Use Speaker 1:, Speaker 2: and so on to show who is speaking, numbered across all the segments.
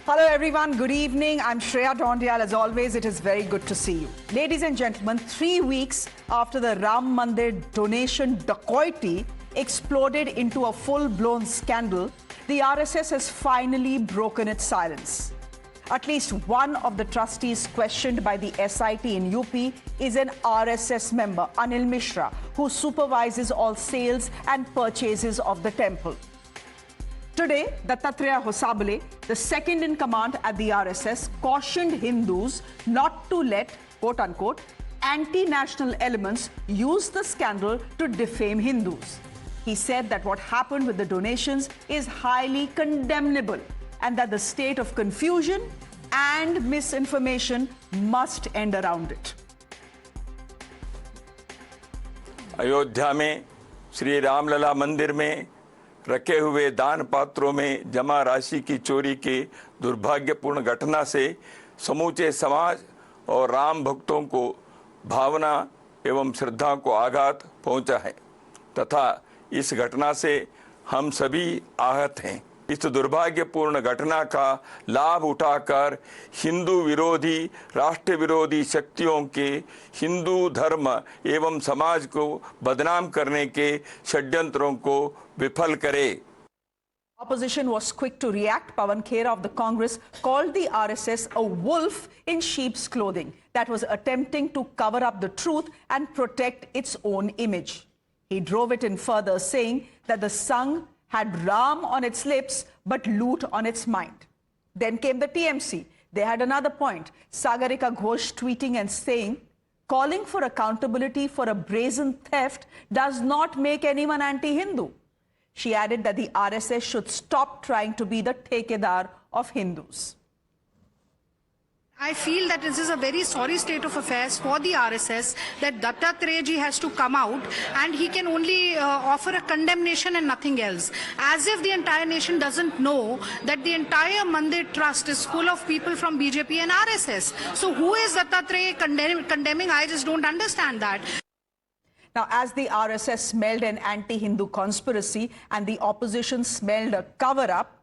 Speaker 1: Hello everyone, good evening. I'm Shreya Dondial. As always, it is very good to see you. Ladies and gentlemen, 3 weeks after the Ram Mandir donation dacoity exploded into a full-blown scandal, the RSS has finally broken its silence. At least one of the trustees questioned by the SIT in UP is an RSS member, Anil Mishra, who supervises all sales and purchases of the temple. Today, Dattatreya Hosabale, the second in command at the RSS, cautioned Hindus not to let, quote-unquote, anti-national elements use the scandal to defame Hindus. He said that what happened with the donations is highly condemnable and that the state of confusion and misinformation must end around it.
Speaker 2: Ayodhya में श्री रामलला मंदिर में रखे हुए दान पात्रों में जमा राशि की चोरी के दुर्भाग्यपूर्ण घटना से समूचे समाज और राम भक्तों को भावना एवं श्रद्धा को आघात पहुंचा है तथा इस घटना से हम सभी आहत हैं। इस दुर्भाग्यपूर्ण घटना का लाभ उठाकर हिंदू विरोधी राष्ट्र विरोधी शक्तियों के हिंदू धर्म एवं समाज को बदनाम करने के षड्यंत्रों को विफल करे।
Speaker 1: Opposition was quick to react. Pawan Khera of the Congress called the RSS a wolf in sheep's clothing that was attempting to cover up the truth and protect its own image. He drove it in further, saying that the Sangh had Ram on its lips but loot on its mind. Then came the TMC. They had another point. Sagarika Ghosh tweeting and saying, calling for accountability for a brazen theft does not make anyone anti-Hindu. She added that the RSS should stop trying to be the Thekedar of Hindus.
Speaker 3: I feel that this is a very sorry state of affairs for the RSS, that Dattatreya ji has to come out and he can only offer a condemnation and nothing else. As if the entire nation doesn't know that the entire Mandir Trust is full of people from BJP and RSS. So who is Dattatreya condemning? I just don't understand that.
Speaker 1: Now, as the RSS smelled an anti-Hindu conspiracy and the opposition smelled a cover-up,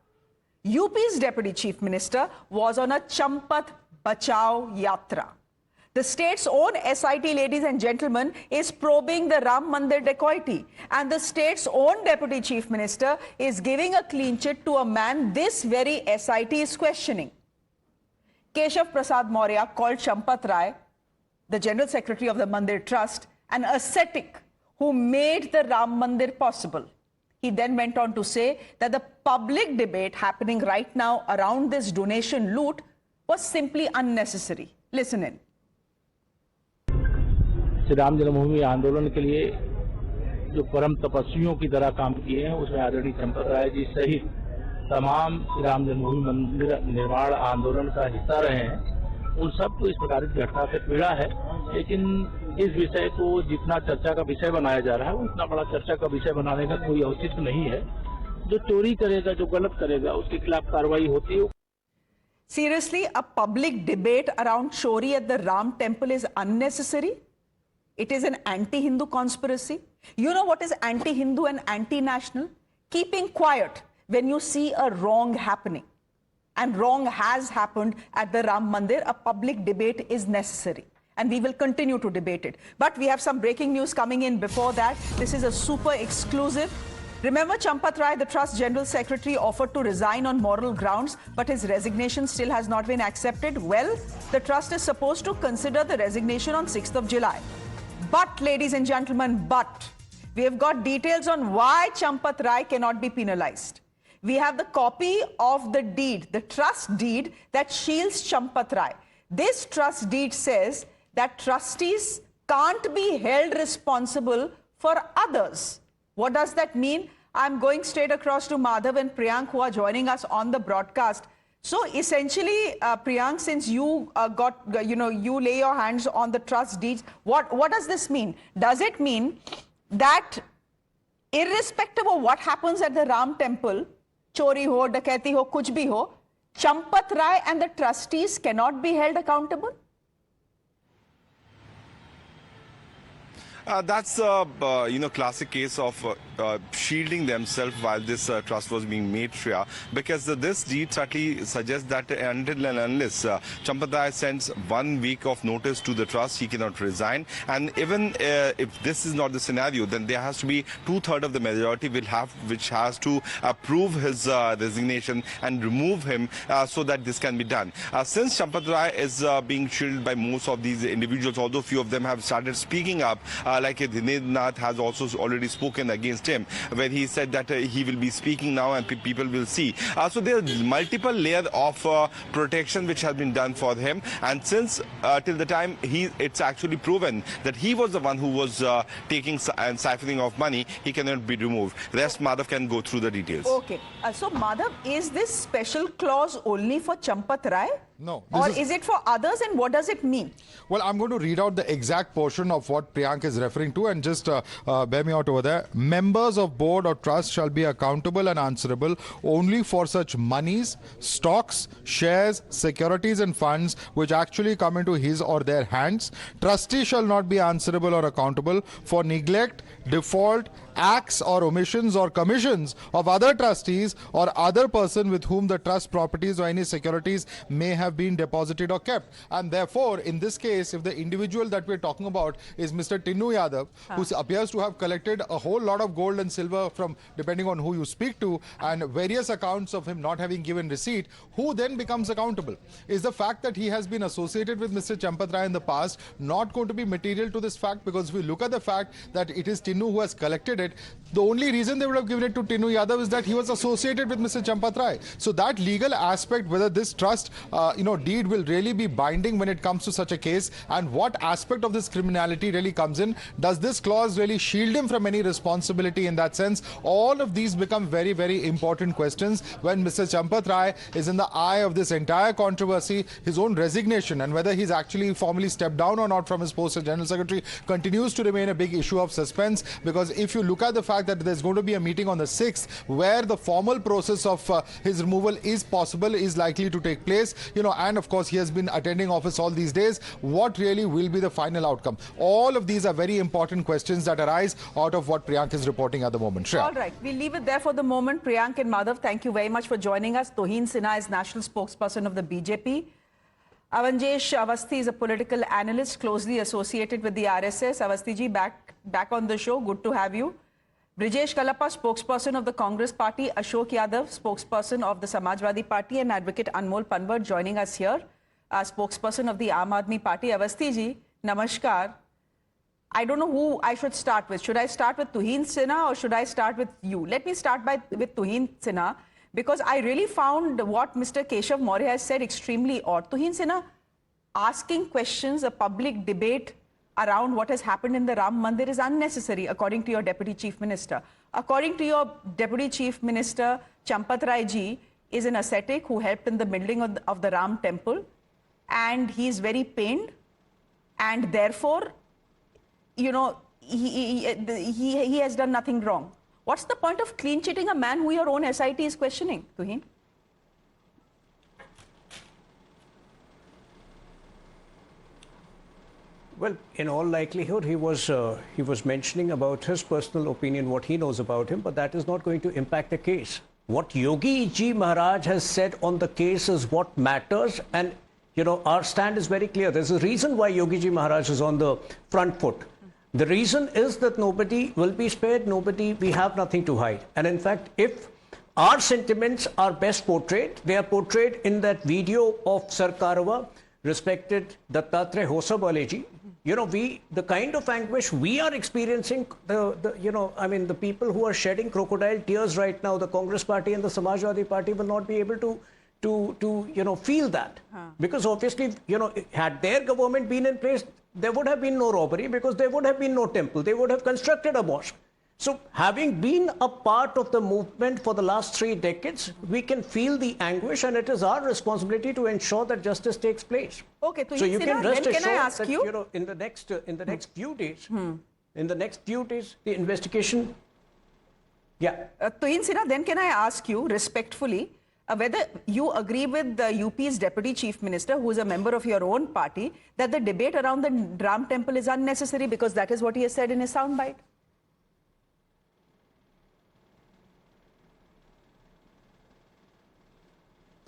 Speaker 1: UP's Deputy Chief Minister was on a Champat Bachao Yatra. The state's own SIT, ladies and gentlemen, is probing the Ram Mandir dacoity. And the state's own Deputy Chief Minister is giving a clean chit to a man this very SIT is questioning. Keshav Prasad Maurya called Champat Rai, the General Secretary of the Mandir Trust, an ascetic who made the Ram Mandir possible. He then went on to say that the public debate happening right now around this donation loot was simply unnecessary. Listen in.
Speaker 4: Shri Ram जन्मभूमि आंदोलन के लिए जो परम तपस्वियों की तरह काम किए हैं उसमें आदरणीय चंपत राय जी सहित तमाम श्री राम जन्मभूमि मंदिर निर्माण आंदोलन का हिस्सा रहे हैं, उन सबको इस प्रकार की घटना से पीड़ा है। लेकिन इस विषय को जितना चर्चा का विषय बनाया जा रहा है उतना बड़ा चर्चा का विषय बनाने का कोई औचित्य नहीं है। जो चोरी करेगा, जो गलत करेगा, उसके खिलाफ कार्रवाई होती है।
Speaker 1: Seriously, a public debate around Chori at the Ram temple is unnecessary? It is an anti-Hindu conspiracy? You know what is anti-Hindu and anti-national? Keeping quiet when you see a wrong happening. And wrong has happened at the Ram Mandir. A public debate is necessary. And we will continue to debate it. But we have some breaking news coming in before that. This is a super exclusive. Remember, Champat Rai, the Trust General Secretary, offered to resign on moral grounds, but his resignation still has not been accepted. Well, the Trust is supposed to consider the resignation on 6th of July. But, ladies and gentlemen, we have got details on why Champat Rai cannot be penalized. We have the copy of the deed, the trust deed that shields Champat Rai. This trust deed says that trustees can't be held responsible for others. What does that mean? I'm going straight across to Madhav and Priyank, who are joining us on the broadcast. So essentially, Priyank, since you you lay your hands on the trust deeds, what does this mean? Does it mean that irrespective of what happens at the Ram temple, chori ho, dakati ho, kuch bhi ho, Champat Rai and the trustees cannot be held accountable?
Speaker 5: That's classic case of shielding themselves while this trust was being made, Shreya, because this deed certainly suggests that until and unless Champat Rai sends 1 week of notice to the trust, he cannot resign. And even if this is not the scenario, then there has to be 2/3 of the majority which has to approve his resignation and remove him so that this can be done. Since Champat Rai is being shielded by most of these individuals, although few of them have started speaking up, like Dinendra Nath has also already spoken against him, where he said that he will be speaking now and people will see. So there are multiple layers of protection which has been done for him, and since till the time it's actually proven that he was the one who was taking and siphoning of money, he cannot be removed. Rest, Madhav can go through the details.
Speaker 1: Okay. So, Madhav, is this special clause only for Champat Rai?
Speaker 6: No.
Speaker 1: Or is it for others, and what does it mean?
Speaker 6: Well, I'm going to read out the exact portion of what Priyank is referring to, and just bear me out over there. Members of board or trust shall be accountable and answerable only for such monies, stocks, shares, securities and funds which actually come into his or their hands. Trustees shall not be answerable or accountable for neglect, default, acts or omissions or commissions of other trustees or other person with whom the trust properties or any securities may have been deposited or kept. And therefore, in this case, if the individual that we're talking about is Mr. Tinnu Yadav, who appears to have collected a whole lot of gold and silver from, depending on who you speak to, and various accounts of him not having given receipt, who then becomes accountable? Is the fact that he has been associated with Mr. Champat Rai in the past not going to be material to this fact? Because if we look at the fact that it is Tinnu who has collected it, the only reason they would have given it to Tinnu Yadav is that he was associated with Mr. Champat Rai. So that legal aspect, whether this trust deed will really be binding when it comes to such a case, and what aspect of this criminality really comes in, does this clause really shield him from any responsibility in that sense? All of these become very, very important questions when Mr. Champat Rai is in the eye of this entire controversy. His own resignation and whether he's actually formally stepped down or not from his post as General Secretary continues to remain a big issue of suspense, because if you look at the fact that there's going to be a meeting on the 6th where the formal process of his removal is likely to take place, and of course he has been attending office all these days, what really will be the final outcome? All of these are very important questions that arise out of what Priyank is reporting at the moment. Shreya.
Speaker 1: All right, we'll leave it there for the moment. Priyank and Madhav, thank you very much for joining us. Toheen Sinha is national spokesperson of the BJP. Avanjesh Avasthi is a political analyst closely associated with the RSS. Avasthi ji, back on the show. Good to have you. Brijesh Kalappa, spokesperson of the Congress Party. Ashok Yadav, spokesperson of the Samajwadi Party, and Advocate Anmol Panwar joining us here, spokesperson of the Aam Aadmi Party. Avasthi ji, namaskar. I don't know who I should start with. Should I start with Toheen Sinha or should I start with you? Let me start with Toheen Sinha, because I really found what Mr. Keshav Maurya has said extremely odd. Toheen Sinha asking questions, a public debate around what has happened in the Ram Mandir is unnecessary, according to your Deputy Chief Minister. According to your Deputy Chief Minister, Champat Rai ji is an ascetic who helped in the building of the Ram temple, and he is very pained, and therefore, he has done nothing wrong. What's the point of clean chitting a man who your own SIT is questioning, Toheen?
Speaker 7: Well, in all likelihood, he was mentioning about his personal opinion, what he knows about him, but that is not going to impact the case. What Yogi Ji Maharaj has said on the case is what matters, and our stand is very clear. There's a reason why Yogi Ji Maharaj is on the front foot. The reason is that nobody will be spared, we have nothing to hide. And in fact, if our sentiments are best portrayed, they are portrayed in that video of Sir Karwa, respected Dattatreya Hosabale ji. The kind of anguish we are experiencing, the people who are shedding crocodile tears right now, the Congress Party and the Samajwadi Party will not be able to feel that. Because obviously, had their government been in place, there would have been no robbery, because there would have been no temple. They would have constructed a mosque. So having been a part of the movement for the last 3 decades, we can feel the anguish, and it is our responsibility to ensure that justice takes place.
Speaker 1: Okay,
Speaker 7: so you can rest assured
Speaker 1: I ask
Speaker 7: that
Speaker 1: you?
Speaker 7: In the next few days, the investigation. Yeah.
Speaker 1: Toheen Sinha, then can I ask you respectfully, whether you agree with the UP's deputy chief minister, who is a member of your own party, that the debate around the Ram temple is unnecessary, because that is what he has said in his soundbite.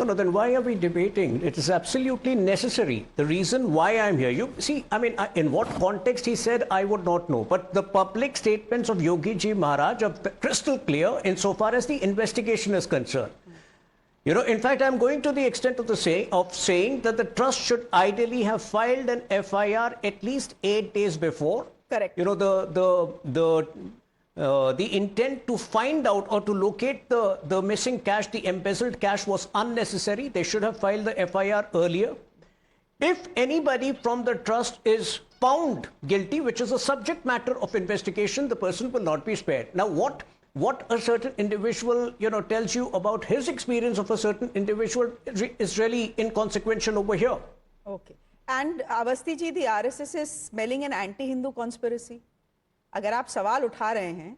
Speaker 7: No, then why are we debating? It is absolutely necessary. The reason why I'm here, you see, I mean, in what context he said, I would not know. But the public statements of Yogi Ji Maharaj are crystal clear insofar as the investigation is concerned. You know, in fact, I'm going to the extent of saying that the trust should ideally have filed an FIR at least 8 days before.
Speaker 1: Correct.
Speaker 7: You know, the intent to find out or to locate the missing cash, the embezzled cash, was unnecessary. They should have filed the FIR earlier. If anybody from the trust is found guilty, which is a subject matter of investigation, the person will not be spared. Now, what a certain individual, you know, tells you about his experience of a certain individual is really inconsequential over here.
Speaker 1: Okay. And Awasthi ji, the RSS is smelling an anti-Hindu conspiracy. अगर आप सवाल उठा रहे हैं,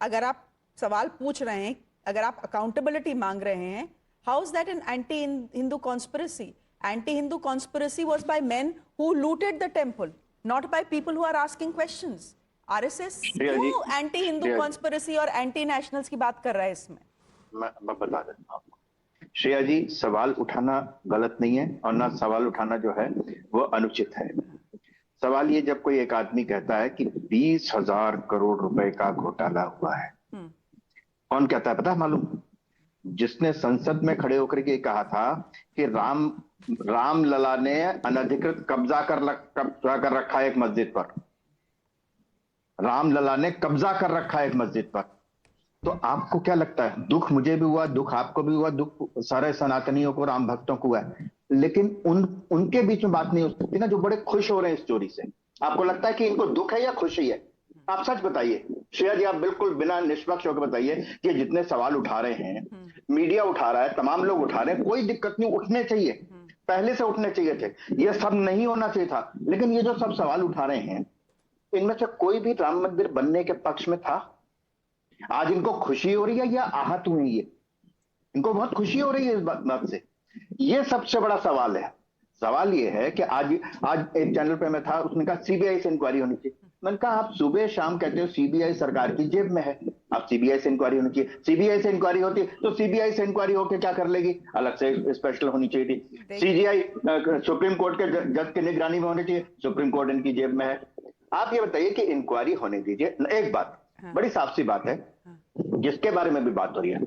Speaker 1: अगर आप सवाल पूछ रहे हैं, अगर आप अकाउंटेबिलिटी मांग रहे हैं, how is that an anti-Hindu conspiracy? Anti-Hindu conspiracy was by men who looted the temple, not by people who are asking questions. RSS क्यों anti-Hindu conspiracy और anti-nationals की बात कर रहा है इसमें?
Speaker 8: मैं बता देता हूँ आपको। श्रेया जी, सवाल उठाना गलत नहीं है और ना सवाल उठाना जो है वो अनुचित है। सवाल ये, जब कोई एक आदमी कहता है कि 20,000 करोड़ रुपए का घोटाला हुआ है, कौन कहता है पता है मालूम? जिसने संसद में खड़े होकर के कहा था कि राम लला ने अनधिकृत कब्जा कर रखा है एक मस्जिद पर। राम लला ने कब्जा कर रखा है एक मस्जिद पर। तो आपको क्या लगता है? दुख मुझे भी हुआ, दुख आपको भी हुआ, दुख सारे सनातनियों को, राम भक्तों को हुआ है, लेकिन उनके बीच में बात नहीं हो सकती ना, जो बड़े खुश हो रहे हैं इस चोरी से। आपको लगता है कि इनको दुख है या खुशी है? आप सच बताइए श्रेया जी, आप बिल्कुल बिना निष्पक्ष होकर बताइए कि जितने सवाल उठा रहे हैं, मीडिया उठा रहा है, तमाम लोग उठा रहे हैं, कोई दिक्कत नहीं, उठने चाहिए, पहले से उठने चाहिए थे, ये सब नहीं होना चाहिए था। लेकिन ये जो सब सवाल उठा रहे हैं, इनमें से कोई भी राम मंदिर बनने के पक्ष में था? आज इनको खुशी हो रही है या आहत हुई है? इनको बहुत खुशी हो रही है इस बात से। ये सबसे बड़ा सवाल है। सवाल ये है कि आज एक चैनल पे मैं था, उसने कहा सीबीआई से इंक्वायरी होनी चाहिए। मैंने कहा आप सुबह शाम कहते हो सीबीआई सरकार की जेब में है, आप सीबीआई से इंक्वायरी होनी चाहिए। सीबीआई से इंक्वायरी होती तो सीबीआई से इंक्वायरी होकर क्या कर लेगी? अलग से स्पेशल होनी चाहिए थी। सीजीआई सुप्रीम कोर्ट के जज की निगरानी में होनी चाहिए, सुप्रीम कोर्ट इनकी जेब में है। आप ये बताइए कि इंक्वायरी होने दीजिए। एक बात बड़ी साफ सी बात है, जिसके बारे में भी बात हो रही है,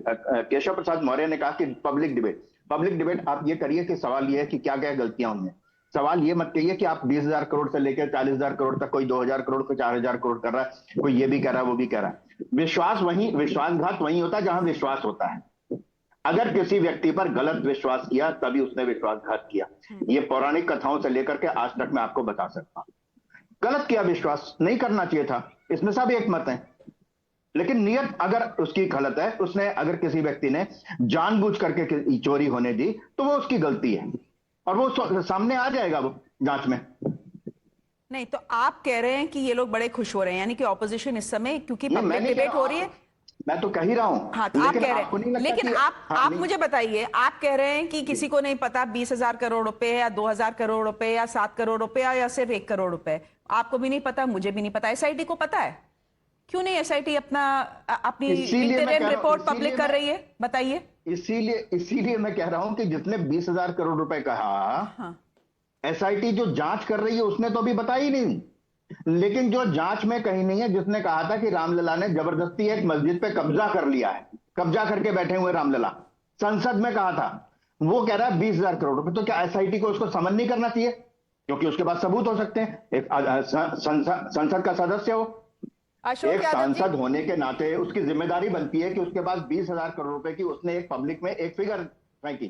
Speaker 8: केशव प्रसाद मौर्य ने कहा कि पब्लिक डिबेट आप ये करिए कि सवाल ये है कि क्या क्या गलतियां हुई हैं। सवाल ये मत कहिए कि आप 20,000 करोड़ से लेकर 40,000 करोड़ तक, कोई 2,000 करोड़, कोई 4,000 करोड़ कर रहा है, कोई ये भी कह रहा है, वो भी कह रहा है। विश्वासघात वहीं होता है जहां विश्वास होता है। अगर किसी व्यक्ति पर गलत विश्वास किया तभी उसने विश्वासघात किया। ये पौराणिक कथाओं से लेकर के आज तक मैं आपको बता सकता हूं। गलत किया, विश्वास नहीं करना चाहिए था, इसमें सब एक मत है। लेकिन नियत अगर उसकी गलत है, उसने अगर किसी व्यक्ति ने जानबूझ करके चोरी होने दी तो वो उसकी गलती है और वो सामने आ जाएगा वो जांच में।
Speaker 1: नहीं तो आप कह रहे हैं कि ये लोग बड़े खुश हो रहे हैं, यानी कि ऑपोजिशन इस समय, क्योंकि पब्लिक डिबेट हो रही है।
Speaker 8: मैं तो कह ही रहा हूं।
Speaker 1: हाँ, तो आप कह रहे हैं, लेकिन आप मुझे बताइए, आप कह रहे हैं कि किसी को नहीं पता 20,000 करोड़ रुपए या 2,000 करोड़ रुपए या 7 करोड़ रुपए या सिर्फ 1 करोड़ रुपए। आपको भी नहीं पता, मुझे भी नहीं पता। एसआईटी को पता है? क्यों नहीं एसआईटी अपनी इंटरिम रिपोर्ट पब्लिक कर रही है? बताइए।
Speaker 8: इसीलिए मैं कह रहा हूं कि जितने 20,000 करोड़ रुपए कहा, एसआईटी जो जांच कर रही है उसने तो अभी बताया ही नहीं। लेकिन जो जांच में कहीं नहीं है, जिसने कहा था कि रामलला ने जबरदस्ती एक मस्जिद पे कब्जा कर लिया है, कब्जा करके बैठे हुए रामलला, संसद में कहा था, वो कह रहा है 20,000 करोड़ रुपए। तो क्या एसआईटी को उसको समन नहीं करना चाहिए? क्योंकि उसके पास सबूत हो सकते हैं। एक संसद का सदस्य हो, एक सांसद होने के नाते उसकी जिम्मेदारी बनती है कि उसके पास 20,000 करोड़ रुपए की उसने एक पब्लिक में एक फिगर फेंकी,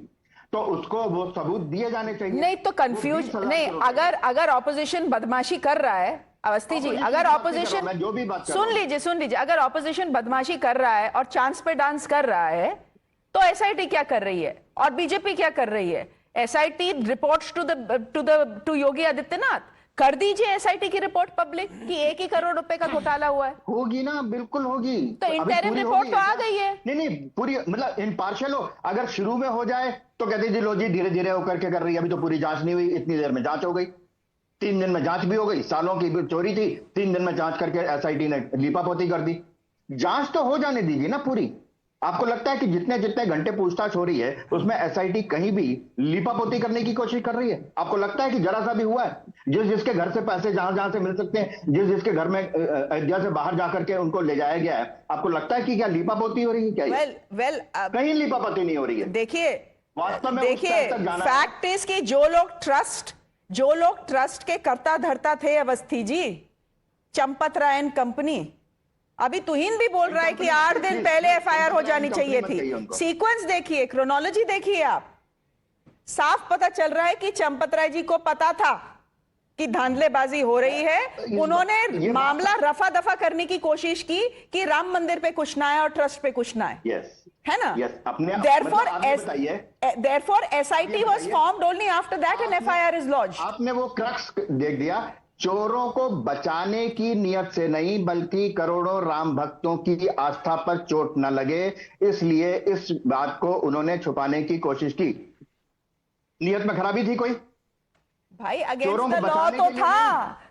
Speaker 8: तो उसको वो सबूत दिए जाने चाहिए।
Speaker 1: नहीं तो कंफ्यूज नहीं, अगर ऑपोजिशन बदमाशी कर रहा है, अवस्थी जी, अगर ऑपोजिशन,
Speaker 8: जो भी बात
Speaker 1: सुन लीजिए, अगर ऑपोजिशन बदमाशी कर रहा है और चांस पे डांस कर रहा है, तो एसआईटी क्या कर रही है और बीजेपी क्या कर रही है? SIT reports to Yogi Adityanath. कर दीजिए एसआईटी की रिपोर्ट पब्लिक कि 1 ही करोड़ रुपए का घोटाला हुआ है।
Speaker 8: होगी ना, बिल्कुल होगी।
Speaker 1: तो
Speaker 8: अभी
Speaker 1: इंटरिम
Speaker 8: पूरी
Speaker 1: रिपोर्ट
Speaker 8: होगी
Speaker 1: तो आ
Speaker 8: क्या?
Speaker 1: गई है।
Speaker 8: नहीं पूरी मतलब इम्पार्शियल हो। अगर शुरू में हो जाए तो कहते जी लो जी धीरे धीरे होकर के कर रही है, अभी तो पूरी जांच नहीं हुई, इतनी देर में जांच हो गई, 3 दिन में जांच भी हो गई, सालों की चोरी थी, 3 दिन में जांच करके एसआईटी ने लीपापोती कर दी। जांच तो हो जाने दीजिए ना पूरी। आपको लगता है कि जितने जितने घंटे पूछताछ हो रही है उसमें एसआईटी कहीं भी लीपापोती करने की कोशिश कर रही है? आपको लगता है कि जरा सा भी हुआ है? जिस जिसके घर से पैसे जहां जहां से मिल सकते हैं, जिस जिसके घर में अयोध्या से बाहर जाकर के उनको ले जाया गया है, आपको लगता है कि क्या लीपापोती हो रही है? क्या
Speaker 1: वेल
Speaker 8: कहीं लीपापोती नहीं हो रही है।
Speaker 1: देखिए
Speaker 8: वास्तव में उस
Speaker 1: देखिए
Speaker 8: स्तर तक जाना है।
Speaker 1: फैक्ट इज कि जो लोग ट्रस्ट के कर्ता धर्ता थे अवस्थी जी, चंपत राय एंड कंपनी, अभी तुहिन भी बोल रहा है कि 8 दिन पहले एफआईआर हो जानी चाहिए थी। सीक्वेंस देखिए, क्रोनोलॉजी देखिए, आप साफ पता चल रहा है कि चंपत राय जी को पता था कि धांधलेबाजी हो रही है। उन्होंने मामला रफा दफा करने की कोशिश की कि राम मंदिर पे कुछ ना है और ट्रस्ट पे कुछ ना है, है ना? Therefore SIT was formed only after that and FIR is lodged.
Speaker 8: आपने वो क्रक्स देख दिया। चोरों को बचाने की नियत से नहीं, बल्कि करोड़ों राम भक्तों की आस्था पर चोट न लगे, इसलिए इस बात को उन्होंने छुपाने की कोशिश की। नियत में खराबी थी कोई?
Speaker 1: भाई अगेंस्ट द लॉ तो था,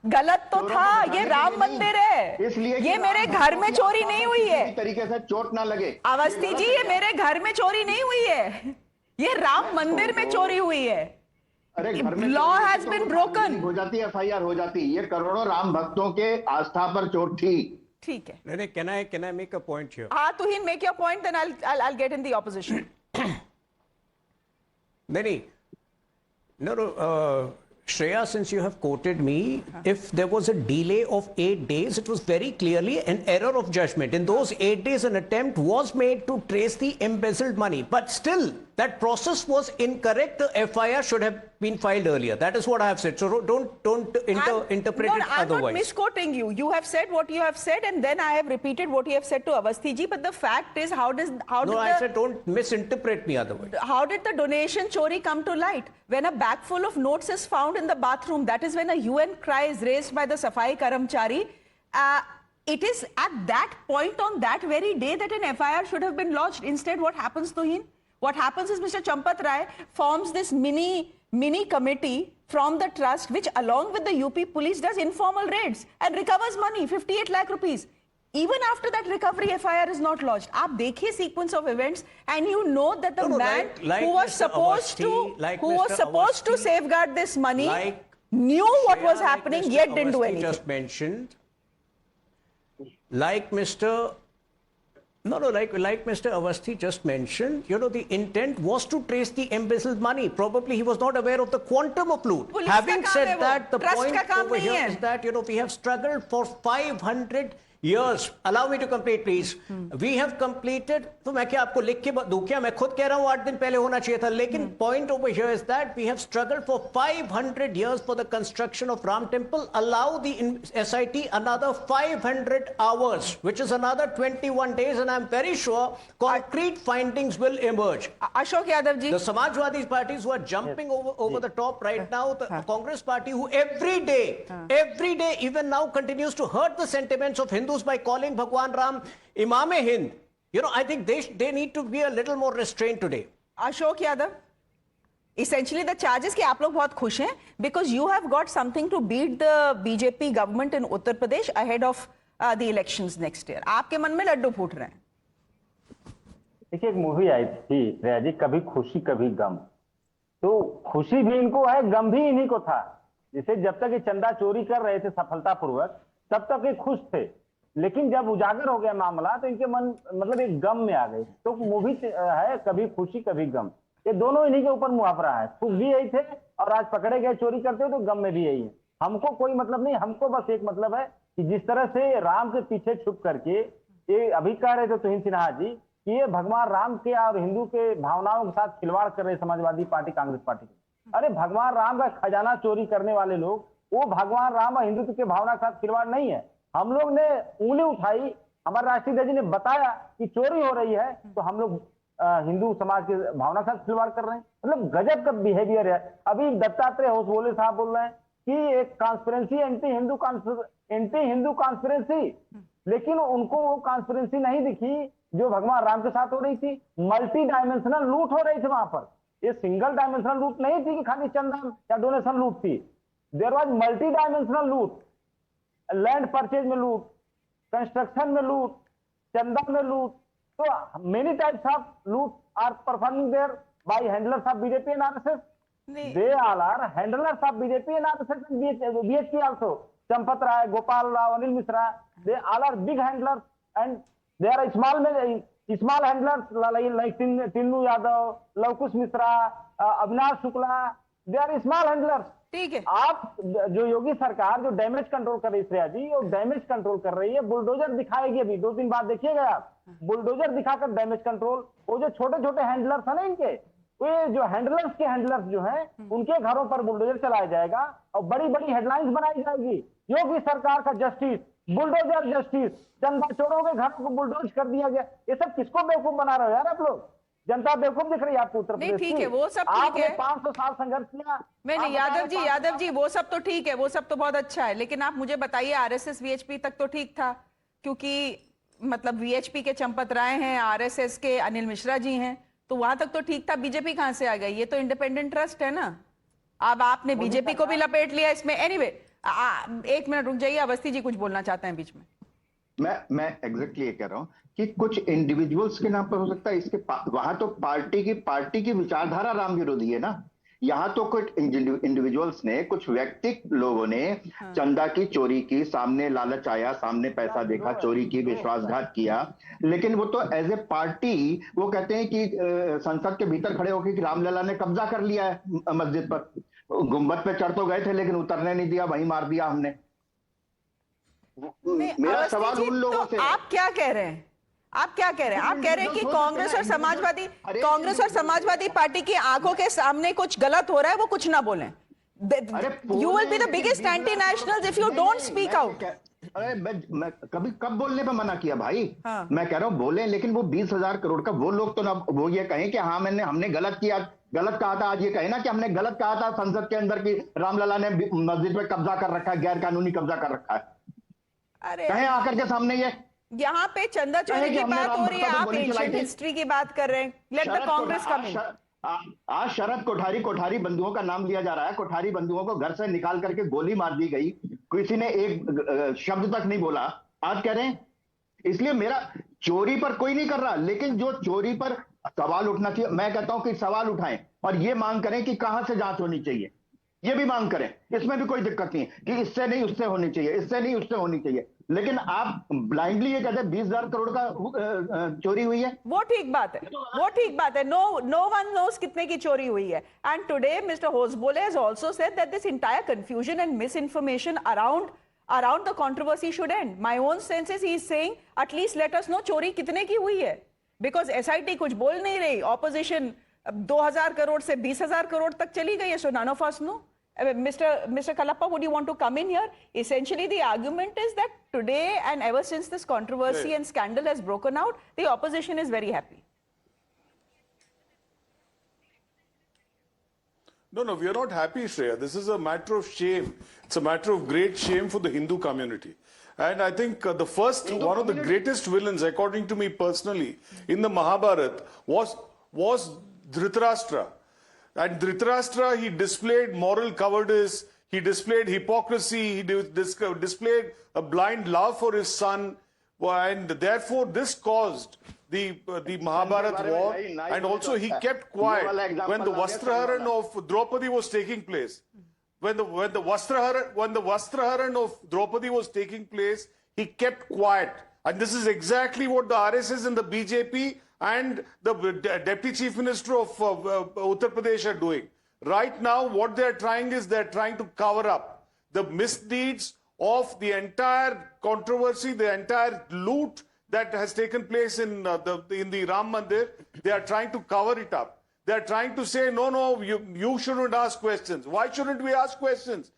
Speaker 1: गलत तो था। ये राम मंदिर है,
Speaker 8: इसलिए
Speaker 1: ये मेरे घर में चोरी नहीं हुई है।
Speaker 8: तरीके से चोट ना लगे।
Speaker 1: अवस्थी जी, ये मेरे घर में चोरी नहीं हुई है, ये राम मंदिर में चोरी हुई है।
Speaker 8: अरे घर में
Speaker 1: लॉ हैज बीन ब्रोकन।
Speaker 8: हो जाती है, एफआईआर हो जाती। ये करोड़ों राम भक्तों के आस्था पर चोट थी।
Speaker 1: ठीक है।
Speaker 7: नहीं, can I make a point here?
Speaker 1: हाँ, तो ही make your point, then I'll get in the opposition.
Speaker 7: No, Shreya, since you have quoted me, if there was a delay of 8 days, it was very clearly an error of judgment. In those 8 days, an attempt was made to trace the embezzled money, but still, that process was incorrect. The FIR should have been filed earlier. That is what I have said. So don't interpret it
Speaker 1: I'm
Speaker 7: otherwise.
Speaker 1: not misquoting you. You have said what you have said, and then I have repeated what you have said to Avasthi ji. But the fact is,
Speaker 7: I said don't misinterpret me otherwise.
Speaker 1: How did the donation chori come to light? When a bag full of notes is found in the bathroom, that is when a UN cry is raised by the Safai Karamchari. It is at that point on that very day that an FIR should have been lodged. Instead, what happens to him? What happens is Mr. Champat Rai forms this mini committee from the trust, which along with the UP police does informal raids and recovers money, 58 lakh rupees. Even after that recovery, FIR is not lodged. आप देखिए sequence of events, and you know that the man who was supposed to safeguard this money knew what was happening, yet didn't do anything.
Speaker 7: Just mentioned, like Mr. Avasthi just mentioned, the intent was to trace the embezzled money. Probably he was not aware of the quantum of loot. Having said that, the point over here is that, we have struggled for 500 years. Allow me to complete, please. We have completed, तो मैं क्या आपको लिख के दूं क्या? मैं खुद कह रहा हूं 8 दिन पहले होना चाहिए था. लेकिन point over here is that we have struggled for 500 years for the construction of Ram Temple. Allow the SIT another 500 hours, which is another 21 days, and I'm very sure concrete findings will emerge.
Speaker 1: Ashok Yadav ji.
Speaker 7: The Samajwadi parties who are jumping over the top right now, the Congress party who every day, even now continues to hurt the sentiments of Hindus by calling Bhagwan Ram Imam-e-Hind. I think they need to be a little more restrained today.
Speaker 1: Ashok Yadav, essentially the charge is कि आप लोग बहुत खुश हैं because you have got something to beat the BJP government in Uttar Pradesh ahead of the elections next year. आपके मन में लड्डू फूट रहे हैं.
Speaker 9: देखिए, एक मूवी आई थी श्रेया जी, कभी खुशी कभी गम। तो खुशी भी इनको है, गम भी इन्हीं को था। जैसे जब तक ये चंदा चोरी कर रहे थे सफलतापूर्वक, तब तक ये खुश थे, लेकिन जब उजागर हो गया मामला तो इनके मन मतलब एक गम में आ गए। तो मूवी है कभी खुशी कभी गम, ये दोनों इन्हीं के ऊपर मुहावरा है। खुश भी यही थे और आज पकड़े गए चोरी करते हुए तो गम में भी यही है। हमको कोई मतलब नहीं, हमको बस एक मतलब है कि जिस तरह से राम के पीछे छुप करके ये अभी कह रहे थे तुहिन सिन्हा जी कि ये भगवान राम के और हिंदू के भावनाओं के साथ खिलवाड़ कर रहे समाजवादी पार्टी, कांग्रेस पार्टी। अरे भगवान राम का खजाना चोरी करने वाले लोग, वो भगवान राम और हिंदुत्व के भावना के साथ खिलवाड़ नहीं है। हम लोग ने उंगली उठाई, हमारे राष्ट्रीय जी ने बताया कि चोरी हो रही है, तो हम लोग हिंदू समाज के भावना के साथ खिलवाड़ कर रहे हैं। मतलब गजब का बिहेवियर है। अभी दत्तात्रेय होसबोले साहब बोल रहे हैं कि एक कॉन्स्पिरेंसी एंटी हिंदू कॉन्स्पिरेंसी, लेकिन उनको वो कॉन्स्पिरेंसी नहीं दिखी जो भगवान राम के साथ हो रही थी। मल्टी डायमेंशनल लूट हो रही थी वहां पर। ये सिंगल डायमेंशनल लूट नहीं थी कि खाली चंदा या डोनेशन लूट थी। देयर वाज मल्टी डायमेंशनल लूट, लैंड परचेज में लूट, कंस्ट्रक्शन में लूट, चंदा में लूट। तो मेनी टाइप्स ऑफ लूट are performing there by handlers of BJP and RSS. They all are handlers of BJP and RSS and BHP also. Champat Rai, Gopal Rao, Anil Mishra, they all are big handlers, and they are small handlers like Tinnu Yadav, Laukus Mishra, Avinash Shukla. They are small handlers.
Speaker 1: ठीक है।
Speaker 9: आप जो योगी सरकार जो damage control कर रही है श्रेया जी, वो डैमेज कंट्रोल कर रही है। बुलडोजर दिखाएगी अभी 2-3 बार देखिएगा आप, बुलडोजर दिखाकर डैमेज कंट्रोल। वो जो छोटे छोटे हैंडलर्स है ना इनके, ये जो हैंडलर्स के हैंडलर्स जो हैं, उनके घरों पर बुलडोजर चलाया जाएगा और बड़ी बड़ी हेडलाइंस बनाई जाएगी। योगी सरकार का जस्टिस, बुलडोजर जस्टिस, चंदा चोरों के घरों को बुलडोज कर दिया गया। ये सब किसको बेवकूफ बना रहे हो यार आप लोग? जनता बेवकूफ दिख रही है आपको उत्तर प्रदेश?
Speaker 1: ठीक है, वो सब ठीक है।
Speaker 9: 500 साल संघर्ष किया।
Speaker 1: नहीं, यादव जी वो सब तो ठीक है, वो सब तो बहुत अच्छा है, लेकिन आप मुझे बताइए आरएसएस वीएचपी तक तो ठीक था, क्योंकि मतलब वीएचपी के चंपत राय हैं, आरएसएस के अनिल मिश्रा जी हैं, तो वहां तक तो ठीक था। बीजेपी कहां से आ गई? ये तो इंडिपेंडेंट ट्रस्ट है ना। अब आपने बीजेपी को भी लपेट लिया इसमें। एनीवे, एक मिनट रुक जाइए, अवस्थी जी कुछ बोलना चाहते हैं बीच में।
Speaker 8: मैं एग्जैक्टली ये कह रहा हूं कि कुछ इंडिविजुअल्स के नाम पर हो सकता है, इसके वहां तो पार्टी की विचारधारा राम विरोधी है ना। यहाँ तो कुछ इंडिविजुअल्स ने, कुछ व्यक्ति लोगों ने चंदा की चोरी की, सामने लालच आया, सामने पैसा देखा, चोरी की, विश्वासघात किया, लेकिन वो तो एज ए पार्टी वो कहते हैं कि संसद के भीतर खड़े होकर कि रामलला ने कब्जा कर लिया है मस्जिद पर। गुंबद पे चढ़ तो गए थे लेकिन उतरने नहीं दिया, वहीं मार दिया हमने। मेरा सवाल उन लोगों से,
Speaker 1: आप क्या कह रहे हैं? आप क्या कह रहे हैं? आप कह रहे हैं कि कांग्रेस और समाजवादी पार्टी की आंखों के सामने कुछ गलत हो रहा है, वो कुछ ना बोलें। You will be the biggest anti-nationals if you don't speak out.
Speaker 8: अरे मैं कब बोलने पे मना किया भाई?
Speaker 1: हाँ।
Speaker 8: मैं कह रहा हूँ बोले, लेकिन वो 20,000 करोड़ का वो लोग तो ना वो ये कहें कि हाँ हमने गलत किया, गलत कहा था। आज ये कहे ना कि हमने गलत कहा था संसद के अंदर की रामलला ने मस्जिद पे कब्जा कर रखा है, गैर कानूनी कब्जा कर रखा है।
Speaker 1: अरे
Speaker 8: कहें आकर के सामने ये
Speaker 1: यहाँ पे चंदा चोरी की बात हो रही है, आप एंशिएंट हिस्ट्री की बात कर रहे हैं। लेट द कांग्रेस कम इन।
Speaker 8: आज शरद कोठारी बंधुओं का नाम लिया जा रहा है। कोठारी बंधुओं को घर से निकाल करके गोली मार दी गई, किसी ने एक शब्द तक नहीं बोला। आज कह रहे हैं, इसलिए मेरा चोरी पर कोई नहीं कर रहा, लेकिन जो चोरी पर सवाल उठना चाहिए, मैं कहता हूं कि सवाल उठाएं और ये मांग करें कि कहां से जांच होनी चाहिए, ये भी मांग करें। इसमें भी कोई दिक्कत नहीं है कि इससे नहीं उससे होनी चाहिए, इससे नहीं उससे होनी चाहिए, लेकिन आप ब्लाइंडली ये कहते हैं 20,000 करोड़ का चोरी हुई है।
Speaker 1: वो ठीक बात है, वो ठीक बात है। नो वन नोस कितने की चोरी हुई है। And today mister Hosabale has also said that this entire confusion and misinformation around the controversy should and. My own sense is he is saying at least let us know चोरी कितने की हुई है, बिकॉज एसआईटी कुछ बोल नहीं रही, ऑपोजिशन 2,000 करोड़ से 20,000 करोड़ तक चली गई है। So none of us know. Mr. Kalappa, would you want to come in here? Essentially, the argument is that today and ever since this controversy and scandal has broken out, the opposition is very happy.
Speaker 10: No, we are not happy, Shreya. This is a matter of shame. It's a matter of great shame for the Hindu community. And I think one of the greatest villains, according to me personally, in the Mahabharata was Dhritarashtra. And Dhritarashtra, he displayed moral cowardice, he displayed hypocrisy, he displayed a blind love for his son, and therefore this caused the Mahabharata war. And also he kept quiet when the Vastraharan of Draupadi was taking place. When the Vastraharan of Draupadi was taking place, he kept quiet. And this is exactly what the RSS and the BJP and the Deputy Chief Minister of Uttar Pradesh are doing. Right now, what they're trying is they're trying to cover up the misdeeds of the entire controversy, the entire loot that has taken place in the Ram Mandir. They are trying to cover it up. They're trying to say, no, you shouldn't ask questions. Why shouldn't we ask questions?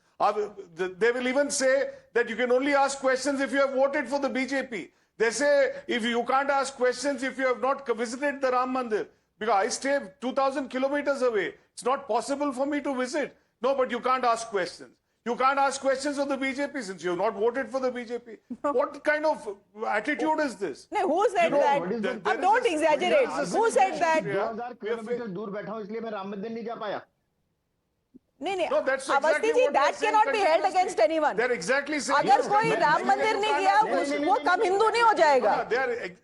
Speaker 10: They will even say that you can only ask questions if you have voted for the BJP. They say if you can't ask questions if you have not visited the Ram Mandir, because I stay 2,000 kilometers away. It's not possible for me to visit. No, but you can't ask questions. You can't ask questions of the BJP since you have not voted for the BJP. What kind of attitude is this?
Speaker 1: No, who said that? Don't exaggerate. Who said that?
Speaker 8: 2000 kilometre दूर बैठा हूं इसलिए मैं राम मंदिर नहीं जा पाया.
Speaker 10: No, that's exactly
Speaker 1: Awasthi ji,
Speaker 10: what they're
Speaker 1: that
Speaker 10: saying
Speaker 1: cannot be held
Speaker 10: continuously.
Speaker 1: against anyone.
Speaker 10: They're exactly saying.
Speaker 1: अगर कोई राम मंदिर नहीं गया वो कम हिंदू नहीं हो जाएगा.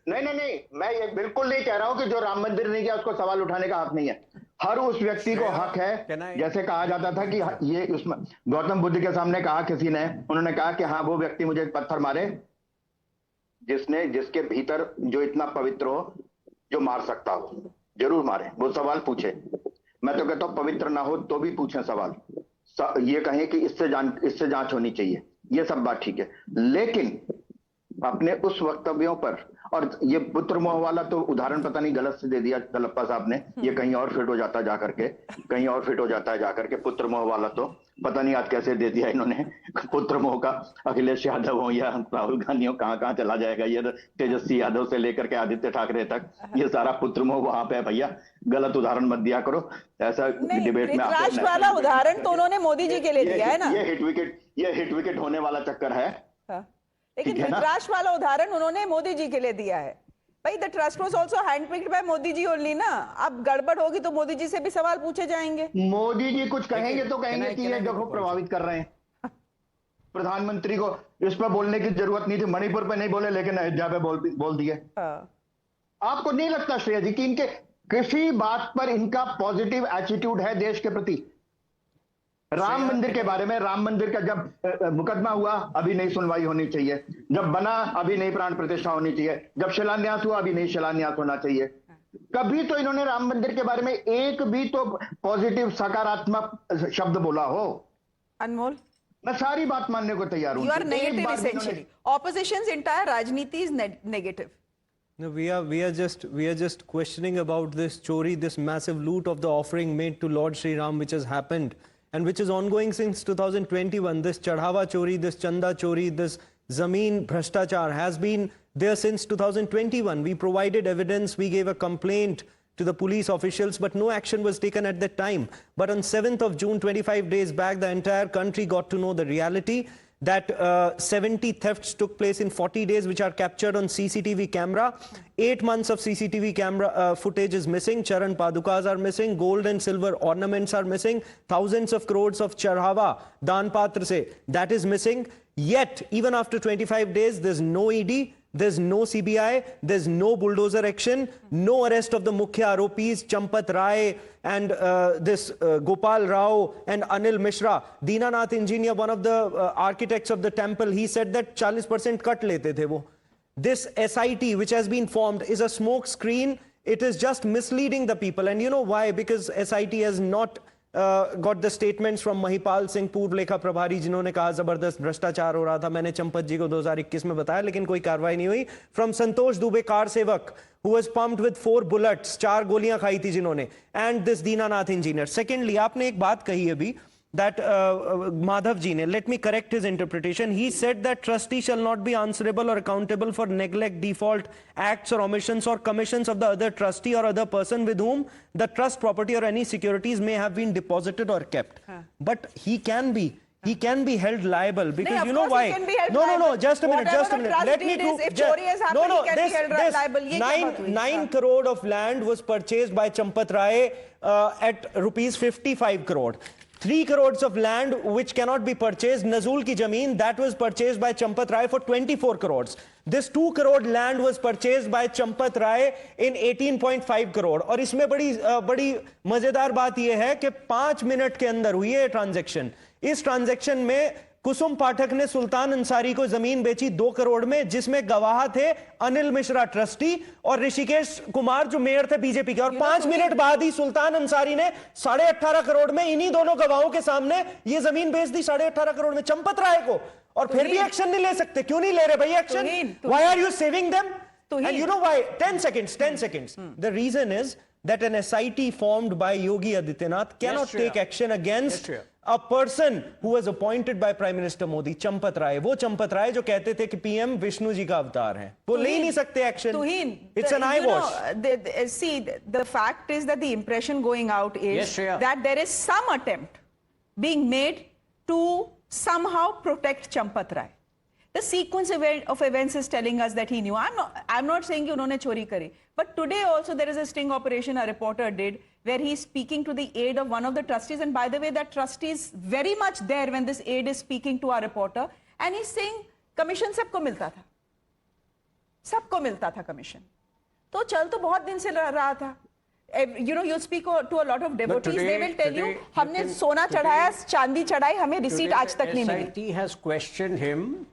Speaker 8: नहीं, मैं ये बिल्कुल नहीं कह रहा हूं कि जो राम मंदिर नहीं गया उसको सवाल उठाने का हक नहीं है. हर उस व्यक्ति को हक है. जैसे कहा जाता था कि ये उसमें गौतम बुद्ध के सामने कहा किसी ने, उन्होंने कहा कि हाँ वो व्यक्ति मुझे पत्थर मारे जिसके भीतर जो इतना पवित्र हो जो मार सकता हो, जरूर मारे. वो सवाल पूछे. मैं तो कहता हूं पवित्र ना हो तो भी पूछें सवाल. ये कहें कि इससे जांच होनी चाहिए, ये सब बात ठीक है. लेकिन अपने उस वक्तव्यों पर, और ये पुत्र मोह वाला तो उदाहरण पता नहीं गलत से दे दिया कलप्पा साहब ने. ये कहीं और फिट हो जाता जाकर के पुत्र मोह वाला तो पता नहीं आज कैसे दे दिया इन्होंने. पुत्र मोह का अखिलेश यादव हो या राहुल गांधी हो, कहां चला जाएगा ये. तेजस्वी यादव से लेकर के आदित्य ठाकरे तक ये सारा पुत्र मोह वहां पे है. भैया गलत उदाहरण मत दिया करो ऐसा डिबेट में.
Speaker 1: विकास वाला उदाहरण तो उन्होंने मोदी जी के लिए दिया है ना.
Speaker 8: ये हिट विकेट होने वाला चक्कर है.
Speaker 1: लेकिन विकास वाला उदाहरण उन्होंने मोदी जी के लिए दिया है. भाई the trust was also handpicked by Modi ji only ना. अब गड़बड़ होगी तो मोदी जी से भी सवाल पूछे जाएंगे.
Speaker 8: मोदी जी कुछ कहेंगे तो कहेंगे कि ये देखो प्रभावित कर रहे हैं. प्रधानमंत्री को इस पर बोलने की जरूरत नहीं थी. मणिपुर पे नहीं बोले लेकिन अयोध्या पे बोल दिए. आपको नहीं लगता श्रेया जी कि इनके किसी बात पर इनका पॉजिटिव एटीट्यूड है देश के प्रति? राम मंदिर के बारे में, राम मंदिर का जब मुकदमा हुआ अभी नहीं सुनवाई होनी चाहिए. जब बना अभी नहीं प्राण प्रतिष्ठा होनी चाहिए. जब शिलान्यास हुआ अभी नहीं शिलान्यास होना चाहिए. कभी तो इन्होंने राम मंदिर के बारे में एक भी तो पॉजिटिव सकारात्मक शब्द बोला हो?
Speaker 1: अनमोल,
Speaker 8: मैं सारी बात मानने को तैयार हूं.
Speaker 1: You are negative essentially. Opposition's entire Rajniti is negative.
Speaker 7: No, we are just questioning about this chori, this massive loot of the offering made to Lord Sri Ram, which has happened and which is ongoing since 2021. This chadhawa chori, this chanda chori, this zameen bhrashtachar has been there since 2021. We provided evidence, we gave a complaint to the police officials, but no action was taken at that time. But on 7th of June, 25 days back, the entire country got to know the reality that 70 thefts took place in 40 days, which are captured on CCTV camera. 8 months of CCTV camera footage is missing. Charan Padukas are missing. Gold and silver ornaments are missing. Thousands of crores of charhava, Dan Patra se, that is missing. Yet, even after 25 days, there's no ED, there's no CBI, there's no bulldozer action, no arrest of the Mukhya Aropis, Champat Rai and this Gopal Rao and Anil Mishra. Dinanath Engineer, one of the architects of the temple, he said that 40% cut lete the wo. This SIT which has been formed is a smoke screen. It is just misleading the people. And you know why? Because SIT has not got the statements from Mahipal Singh, पूर्व लेखा प्रभारी, जिन्होंने कहा जबरदस्त भ्रष्टाचार हो रहा था. मैंने चंपत जी को 2021 में बताया लेकिन कोई कार्रवाई नहीं हुई. From संतोष दुबे कार सेवक, who was pumped with 4 bullets, 4 गोलियां खाई थी जिन्होंने, and this Dinanath engineer. Secondly, आपने एक बात कही अभी that Madhav ji ne, let me correct his interpretation. He said that trustee shall not be answerable or accountable for neglect, default, acts or omissions or commissions of the other trustee or other person with whom the trust property or any securities may have been deposited or kept. But he can be held liable because you know why? No, just a minute. Let me prove.
Speaker 1: If chori has happened, he can be held liable.
Speaker 7: 9 crore of land was purchased by Champat Rai at rupees 55 crore. 3 crores of land which cannot be purchased, Nazul ki zameen, that was purchased by Champat Rai for 24 crores. This 2 crore land was purchased by Champat Rai in 18.5 crore. और इसमें बड़ी मजेदार बात यह है कि 5 minute के अंदर हुई है ट्रांजैक्शन. इस ट्रांजैक्शन में कुसुम पाठक ने सुल्तान अंसारी को जमीन बेची 2 करोड़ में, जिसमें गवाह थे अनिल मिश्रा ट्रस्टी और ऋषिकेश कुमार जो मेयर थे बीजेपी के. और 5 मिनट बाद ही सुल्तान अंसारी ने 18.5 करोड़ में इन्हीं दोनों गवाहों के सामने ये जमीन बेच दी 18.5 करोड़ में चंपत राय को. और फिर भी एक्शन नहीं ले सकते. क्यों नहीं ले रहे भाई action? Why are you saving them? And you know why? 10 seconds. The reason is that an SIT formed by Yogi Adityanath cannot take action against a person who was appointed by Prime Minister Modi, Champat Rai. वो चंपत राय जो कहते थे कि PM Vishnu ji का अवतार है, वो ले ही नहीं सकते action. It's an eyewash.
Speaker 1: See, the fact is that the impression going out is that there is some attempt being made to somehow protect Champat Rai. The sequence of events is telling us that he knew. I'm not saying unhone chori kari, but today also there is a sting operation a reporter did where he's speaking to the aide of one of the trustees, and by the way, that trustee is very much there when this aide is speaking to our reporter, and he's saying commission सबको मिलता था commission. तो चल तो बहुत दिन से रहा था. You know, you speak to a lot of devotees, they will tell you, हमने सोना चढ़ाया, चांदी चढ़ाई, हमें receipt आज तक नहीं मिली.
Speaker 7: SIT has questioned him.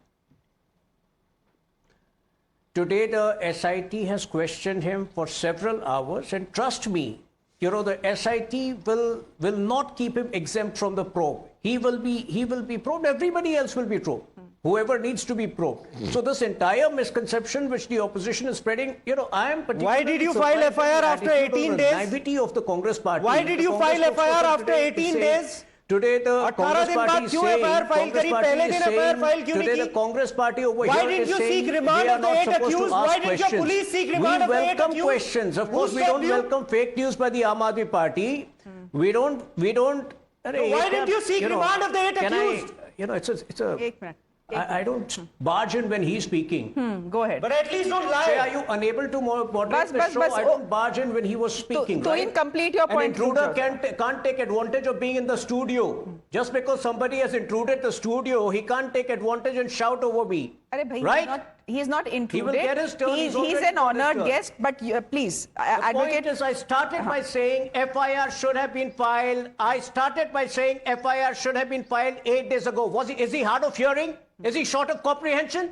Speaker 7: Today the SIT has questioned him for several hours, and trust me, you know, the SIT will not keep him exempt from the probe. He will be probed. Everybody else will be probed. Whoever needs to be probed. So this entire misconception which the opposition is spreading, you know, I am particularly
Speaker 11: Why did you file
Speaker 7: surprised
Speaker 11: FIR
Speaker 7: at the
Speaker 11: after
Speaker 7: attitude
Speaker 11: 18
Speaker 7: or the
Speaker 11: days?
Speaker 7: naivety of the Congress party.
Speaker 11: Why did
Speaker 7: The
Speaker 11: you
Speaker 7: Congress
Speaker 11: file FIR
Speaker 7: spokesperson
Speaker 11: after
Speaker 7: today
Speaker 11: 18
Speaker 7: is saying-
Speaker 11: days?
Speaker 7: Today the
Speaker 11: 18
Speaker 7: Congress
Speaker 11: दिन
Speaker 7: party
Speaker 11: बाद
Speaker 7: is
Speaker 11: क्यों
Speaker 7: saying,
Speaker 11: FIR file
Speaker 7: Congress
Speaker 11: करी,
Speaker 7: party
Speaker 11: पहले
Speaker 7: is
Speaker 11: दिन
Speaker 7: saying,
Speaker 11: FIR file क्यों
Speaker 7: today
Speaker 11: नहीं
Speaker 7: the
Speaker 11: की?
Speaker 7: Congress party over
Speaker 11: Why
Speaker 7: here
Speaker 11: didn't
Speaker 7: is
Speaker 11: you
Speaker 7: saying
Speaker 11: seek remand
Speaker 7: they are
Speaker 11: of the
Speaker 7: not
Speaker 11: 8
Speaker 7: supposed to
Speaker 11: accused?
Speaker 7: ask
Speaker 11: Why didn't your
Speaker 7: questions.
Speaker 11: police seek
Speaker 7: We
Speaker 11: remand of the 8
Speaker 7: welcome
Speaker 11: accused?
Speaker 7: questions. Of
Speaker 11: Who
Speaker 7: course, we
Speaker 11: stopped
Speaker 7: don't
Speaker 11: you?
Speaker 7: welcome fake news by the Aam Aadmi Party. We don't.
Speaker 11: Why didn't you seek remand of the 8 accused?
Speaker 7: You know, it's a.
Speaker 1: एक minute.
Speaker 7: I don't barge in when he's speaking.
Speaker 1: Go ahead.
Speaker 11: But at least don't
Speaker 7: Say, are
Speaker 11: lie.
Speaker 7: you unable to moderate
Speaker 1: Bas,
Speaker 7: the
Speaker 1: bas,
Speaker 7: show?
Speaker 1: bas,
Speaker 7: I don't barge in when he was speaking.
Speaker 1: to
Speaker 7: right?
Speaker 1: complete your point,
Speaker 7: An intruder
Speaker 1: Rudraj.
Speaker 7: can't take advantage of being in the studio. Just because somebody has intruded the studio, he can't take advantage and shout over me.
Speaker 1: Arey bhai,
Speaker 7: Right?
Speaker 1: he is not intruded.
Speaker 7: He will get his turn.
Speaker 1: He's
Speaker 7: already
Speaker 1: an
Speaker 7: got his
Speaker 1: honored
Speaker 7: turn.
Speaker 1: guest, but please,
Speaker 7: The
Speaker 1: advocate.
Speaker 7: point is, I started by saying FIR should have been filed. I started by saying FIR should have been filed 8 days ago. Is he hard of hearing? Is he short of comprehension?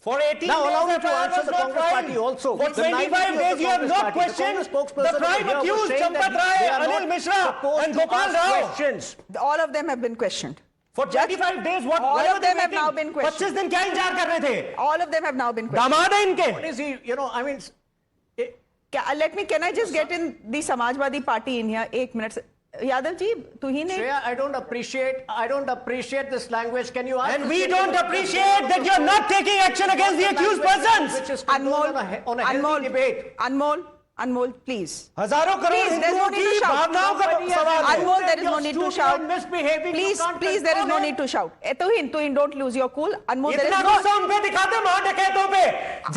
Speaker 11: For 18
Speaker 7: Now allow me
Speaker 11: days,
Speaker 7: to
Speaker 11: FIR
Speaker 7: answer
Speaker 11: was
Speaker 7: the
Speaker 11: not
Speaker 7: Congress
Speaker 11: filed.
Speaker 7: party also.
Speaker 11: For
Speaker 7: The naivety
Speaker 11: 25
Speaker 7: of
Speaker 11: days,
Speaker 7: the
Speaker 11: you have
Speaker 7: Congress
Speaker 11: not
Speaker 7: party.
Speaker 11: questioned
Speaker 7: The Congress spokesperson
Speaker 11: the prime
Speaker 7: over here was
Speaker 11: accused,
Speaker 7: saying that
Speaker 11: Champat Rai,
Speaker 7: they are
Speaker 11: Anil
Speaker 7: not
Speaker 11: Mishra,
Speaker 7: supposed
Speaker 11: and
Speaker 7: to
Speaker 11: Gopal
Speaker 7: ask
Speaker 11: Rao.
Speaker 7: questions.
Speaker 1: All of them have been questioned.
Speaker 11: For 25 days, what?
Speaker 1: All
Speaker 11: why
Speaker 1: of
Speaker 11: were they
Speaker 1: them have
Speaker 11: waiting?
Speaker 1: now been questioned.
Speaker 11: 25 दिन क्या इंतजार कर रहे थे?
Speaker 1: All of them have now been questioned.
Speaker 11: दामाद है इनके.
Speaker 7: What is he, you know, I mean,
Speaker 1: Can I just get in the Samajwadi Party in here? 1 minute. Yadav ji, तुही ने
Speaker 7: Shreya, I don't appreciate this language. Can you ask?
Speaker 11: And
Speaker 7: the
Speaker 11: we
Speaker 7: same
Speaker 11: don't
Speaker 7: question?
Speaker 11: appreciate that you're not taking action against the accused persons.
Speaker 7: Which is condoned on a healthy debate.
Speaker 1: Anmol, please.
Speaker 11: हजारों crore
Speaker 1: Please, there's no
Speaker 11: हिंदुओं
Speaker 1: need
Speaker 11: की
Speaker 1: to shout.
Speaker 11: भावनाओं का
Speaker 7: Somebody has
Speaker 11: सवाल है.
Speaker 1: Anmol, there is no
Speaker 7: Your
Speaker 1: need to
Speaker 7: student
Speaker 1: shout.
Speaker 7: misbehaving, you
Speaker 1: Please,
Speaker 7: can't
Speaker 1: please, there is no
Speaker 7: control
Speaker 1: need to shout. Tuhin, don't lose your cool. Anmol, there is
Speaker 11: इतना
Speaker 1: no.
Speaker 11: गुस्सा उन पे दिखाते महा डकैतों पे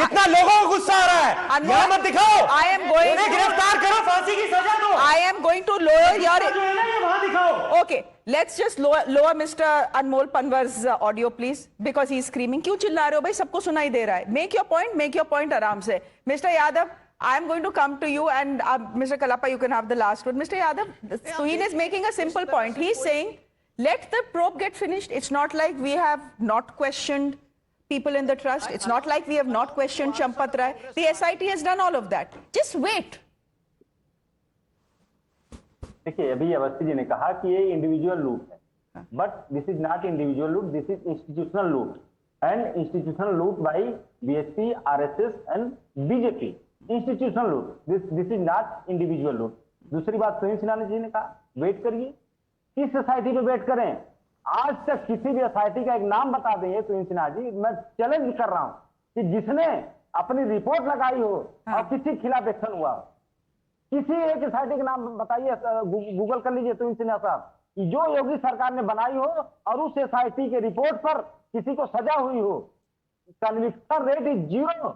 Speaker 11: जितना लोगों को गुस्सा आ रहा है.
Speaker 1: Anmol,
Speaker 11: यहाँ मत दिखाओ.
Speaker 1: I am going
Speaker 11: उन्हें
Speaker 1: to-
Speaker 11: गिरफ्तार करो, फांसी की सजा दो.
Speaker 1: I am going to lower your.
Speaker 11: जो है ना ये वहाँ दिखाओ.
Speaker 1: Okay, let's just lower Mr. Anmol Panwar's audio, please, because he's screaming. क्यों चिल्ला रहे हो भाई? सबको सुनाई दे रहा है. Make your point आराम से. Mr. Yadav, I am going to come to you, and Mr. Kalapa, you can have the last word. Mr. Yadav, Tuhin is making a simple point. He's saying, let the probe get finished. It's not like we have not questioned people in the trust. It's not like we have not questioned Champat Rai. The SIT has done all of that. Just wait.
Speaker 9: देखिए अभी अवस्थी जी ने कहा कि ये individual लूट है, but this is not individual लूट, this is institutional लूट, एंड इंस्टीट्यूशनल लूट by BSP, RSS and BJP. Institutional लूट, दिस इज नॉट इंडिविजुअल लूट. दूसरी बात सुनील सिन्हा जी ने कहा वेट करिए. किस सोसाइटी पे वेट करें? आज तक किसी भी सोसाइटी का एक नाम बता देंगे सुनील सिन्हा जी, मैं चैलेंज कर रहा हूं कि जिसने अपनी रिपोर्ट लगाई हो और किसी के खिलाफ एक्शन हुआ हो. किसी एक सोसाइटी का नाम बताइए, गूगल कर लीजिए सुनील सिन्हा साहब, जो योगी सरकार ने बनाई हो और उस सोसाइटी के रिपोर्ट पर किसी को सजा हुई हो. Conviction rate is 0.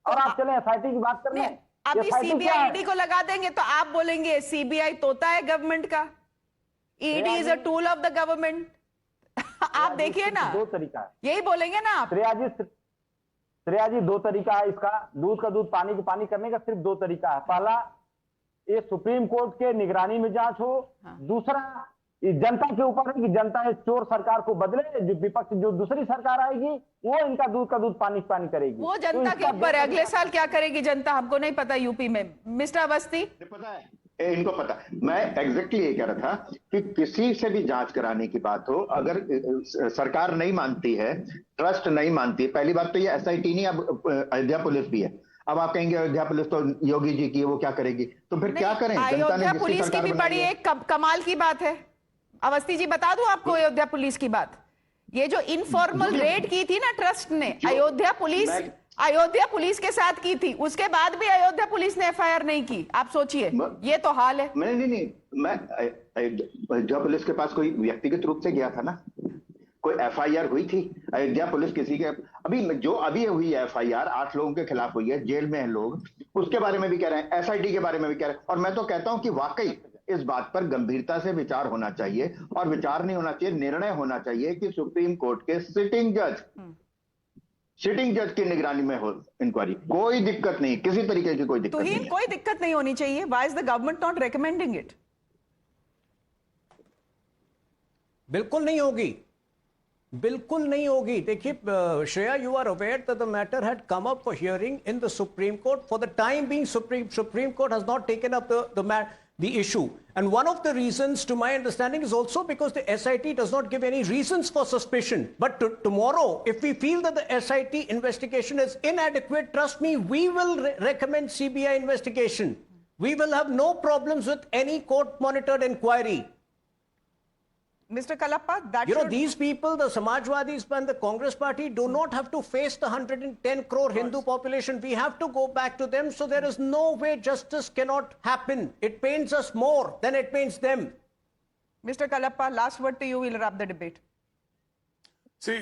Speaker 9: और आप चले एसआईटी की बात करने.
Speaker 1: अभी सीबीआई ईडी को लगा देंगे तो आप बोलेंगे सीबीआई तोता है गवर्नमेंट का. ED is a tool of the government. आप देखिए ना,
Speaker 9: 2 तरीका है.
Speaker 1: यही बोलेंगे ना आप.
Speaker 9: श्रेया जी 2 तरीका है इसका. दूध का दूध पानी को पानी करने का सिर्फ 2 तरीका है. पहला, ये सुप्रीम कोर्ट के निगरानी में जांच हो. दूसरा, ये जनता के ऊपर है कि जनता इस चोर सरकार को बदले. जो विपक्ष जो दूसरी सरकार आएगी वो इनका दूध का दूध पानी पानी करेगी.
Speaker 1: वो जनता के ऊपर है. अगले साल क्या करेगी जनता हमको नहीं पता. यूपी में मिस्टर अवस्थी
Speaker 8: पता है, इनको पता है. मैं एग्जैक्टली ये कह रहा था कि किसी से भी जांच कराने की बात हो, अगर सरकार नहीं मानती है, ट्रस्ट नहीं मानती है. पहली बात तो ये एसआईटी नहीं, अब अयोध्या पुलिस भी है. अब आप कहेंगे अयोध्या पुलिस तो योगी जी की है, वो क्या करेगी? तो फिर क्या करें?
Speaker 1: अयोध्या पुलिस की भी बड़ी एक कमाल की बात है. अवस्थी जी बता दूं आपको अयोध्या पुलिस की बात. ये जो इनफॉर्मल रेड की थी ना ट्रस्ट ने, अयोध्या पुलिस के साथ की थी. उसके बाद भी अयोध्या पुलिस ने एफआईआर नहीं की. आप सोचिए, ये तो हाल है.
Speaker 8: नहीं, मैं अयोध्या पुलिस के पास कोई व्यक्तिगत रूप से गया था ना. कोई एफआईआर हुई थी अयोध्या पुलिस किसी के अभी हुई है एफआईआर 8 लोगों के खिलाफ हुई है, जेल में हैं लोग, उसके बारे में भी कह रहे हैं, एसआईटी के बारे में भी कह रहे हैं। और मैं तो कहता हूं कि वाकई इस बात पर गंभीरता से विचार होना चाहिए, और विचार नहीं होना चाहिए, निर्णय होना चाहिए कि सुप्रीम कोर्ट के सिटिंग जज की निगरानी में हो इंक्वायरी। कोई दिक्कत नहीं, किसी तरीके की कोई दिक्कत नहीं है।
Speaker 1: कोई दिक्कत नहीं होनी चाहिए। Why is the government not recommending it?
Speaker 7: बिल्कुल नहीं होगी, बिल्कुल नहीं होगी। देखिए Shreya, you are aware that the matter had come up for hearing in the Supreme Court. For the time being Supreme Court has not taken up the issue, and one of the reasons to my understanding is also because the SIT does not give any reasons for suspicion. But tomorrow, if we feel that the SIT investigation is inadequate, trust me, we will recommend CBI investigation. We will have no problems with any court monitored inquiry.
Speaker 1: Mr. Kalappa, that
Speaker 7: you know, these people, the Samajwadis and the Congress party, do not have to face the 110 crore Hindu population. We have to go back to them. So there is no way justice cannot happen. It pains us more than it pains them.
Speaker 1: Mr. Kalappa, last word to you. We'll wrap the debate.
Speaker 10: See,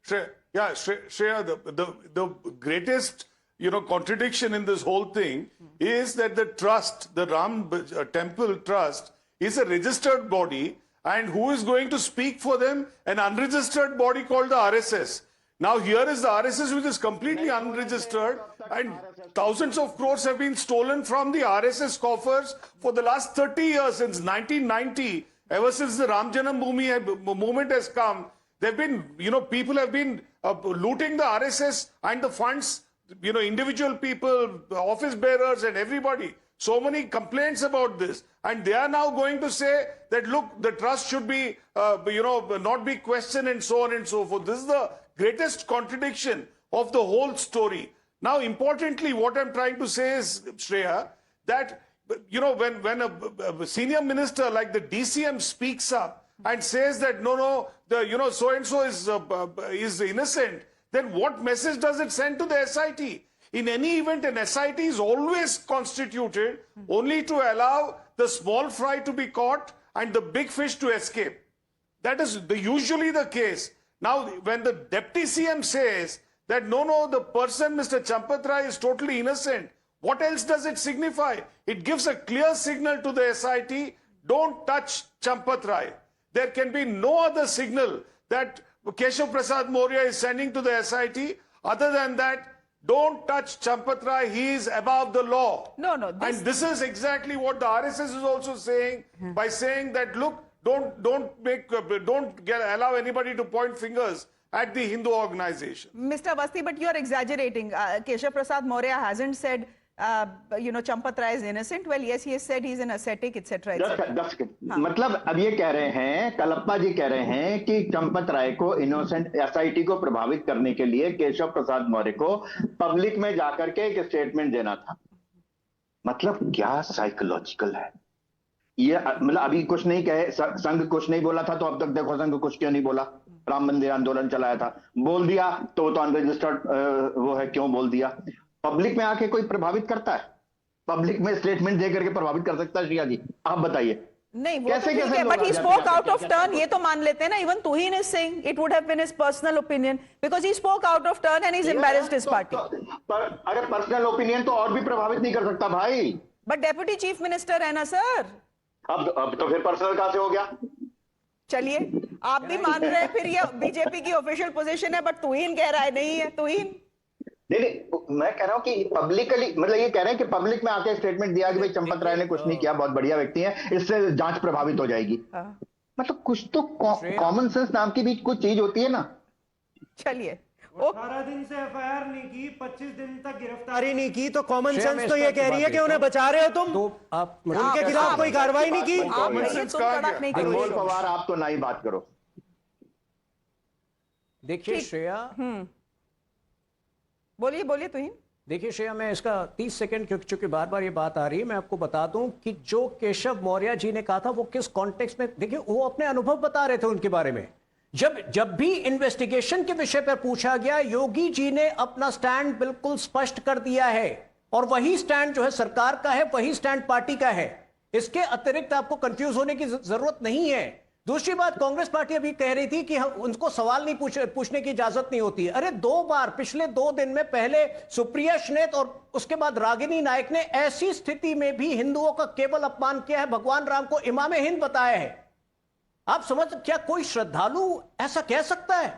Speaker 10: Shreya, the greatest, contradiction in this whole thing is that the trust, the Ram Temple Trust, is a registered body. And who is going to speak for them? An unregistered body called the RSS. Now here is the RSS, which is completely unregistered, and thousands of crores have been stolen from the RSS coffers for the last 30 years, since 1990. Ever since the Ram Janambhoomi movement has come, they've been, people have been looting the RSS and the funds, individual people, office bearers and everybody. So many complaints about this, and they are now going to say that, look, the trust should be, not be questioned and so on and so forth. This is the greatest contradiction of the whole story. Now, importantly, what I'm trying to say is, Shreya, that, when a senior minister like the DCM speaks up and says that, so-and-so is innocent, then what message does it send to the SIT? In any event, an SIT is always constituted only to allow the small fry to be caught and the big fish to escape. That is usually the case. Now, when the Deputy CM says that the person, Mr. Champat Rai, is totally innocent, what else does it signify? It gives a clear signal to the SIT, don't touch Champat Rai. There can be no other signal that Keshav Prasad Maurya is sending to the SIT other than that, don't touch Champat Rai, he is above the law.
Speaker 1: No.
Speaker 10: And this is exactly what the RSS is also saying, by saying that, look, don't allow anybody to point fingers at the Hindu organization.
Speaker 1: Mr. Awasthi, but you are exaggerating. Keshav Prasad Maurya hasn't said, Champat Rai is innocent. Well, yes, he has said he's an ascetic, etc.
Speaker 8: मतलब अब ये कह रहे हैं, कलप्पा जी कह रहे हैं कि चंपत राय को इनोसेंट, एसआईटी को प्रभावित करने के लिए केशव प्रसाद मौर्य को पब्लिक में जाकर के एक स्टेटमेंट देना था। मतलब क्या साइकोलॉजिकल है ये? मतलब अभी कुछ नहीं कहे, संघ कुछ नहीं बोला था, तो अब तक देखो संघ कुछ क्यों नहीं बोला? राम मंदिर आंदोलन चलाया था, बोल दिया तो अनरजिस्टर्ड वो है, क्यों बोल दिया? पब्लिक में आके कोई प्रभावित करता है? पब्लिक में स्टेटमेंट देकर के प्रभावित कर सकता है? श्रिया जी, आप बताइए।
Speaker 1: नहीं, वो कैसे तो but he spoke out of turn, ये तो मान लेते हैं ना। Even Tuhin is saying it would have been his personal opinion because he spoke out of turn and he is embarrassed his party.
Speaker 8: अरे पर्सनल ओपिनियन तो और भी प्रभावित नहीं कर सकता भाई।
Speaker 1: बट डेप्यूटी चीफ मिनिस्टर है ना सर।
Speaker 8: अब तो फिर पर्सनल कहां से हो गया?
Speaker 1: चलिए, आप भी मान रहे हैं, फिर ये बीजेपी की ऑफिशियल पोजीशन है, बट तुहिन कह रहा है नहीं है। तुहिन
Speaker 8: नहीं, मैं कह रहा हूं कि पब्लिकली, मतलब ये कह रहे हैं कि पब्लिक में आके स्टेटमेंट दिया कि भाई चंपत राय ने कुछ नहीं किया, बहुत बढ़िया व्यक्ति है, इससे जांच प्रभावित हो जाएगी। मतलब कुछ तो कॉमन सेंस नाम की भी कुछ चीज होती है ना।
Speaker 1: चलिए,
Speaker 11: 18 दिन से एफआईआर नहीं की, 25 दिन तक गिरफ्तारी नहीं की, तो कॉमन सेंस तो ये कह रही है कि उन्हें बचा रहे हो तुम, तो आप उनके खिलाफ कोई कार्रवाई नहीं की।
Speaker 8: कॉमन सेंस अनमोल पवार, आप तो नई बात करो।
Speaker 7: देखिए श्रेया,
Speaker 1: बोलिए तुहिन।
Speaker 7: देखिए श्रेया, मैं इसका 30 सेकंड, क्योंकि बार बार ये बात आ रही है, मैं आपको बता दूं कि जो केशव मौर्य जी ने कहा था वो किस कॉन्टेक्स्ट में, देखिए वो अपने अनुभव बता रहे थे उनके बारे में। जब भी इन्वेस्टिगेशन के विषय पर पूछा गया, योगी जी ने अपना स्टैंड बिल्कुल स्पष्ट कर दिया है, और वही स्टैंड जो है सरकार का है, वही स्टैंड पार्टी का है। इसके अतिरिक्त आपको कंफ्यूज होने की जरूरत नहीं है। दूसरी बात, कांग्रेस पार्टी अभी कह रही थी कि हम उनको सवाल नहीं पूछने की इजाजत नहीं होती है। अरे 2 बार पिछले 2 दिन में, पहले सुप्रिया श्नेत और उसके बाद रागिनी नायक ने ऐसी स्थिति में भी हिंदुओं का केवल अपमान किया है, भगवान राम को इमामे हिंद बताया है। आप समझ, क्या कोई श्रद्धालु ऐसा कह सकता है?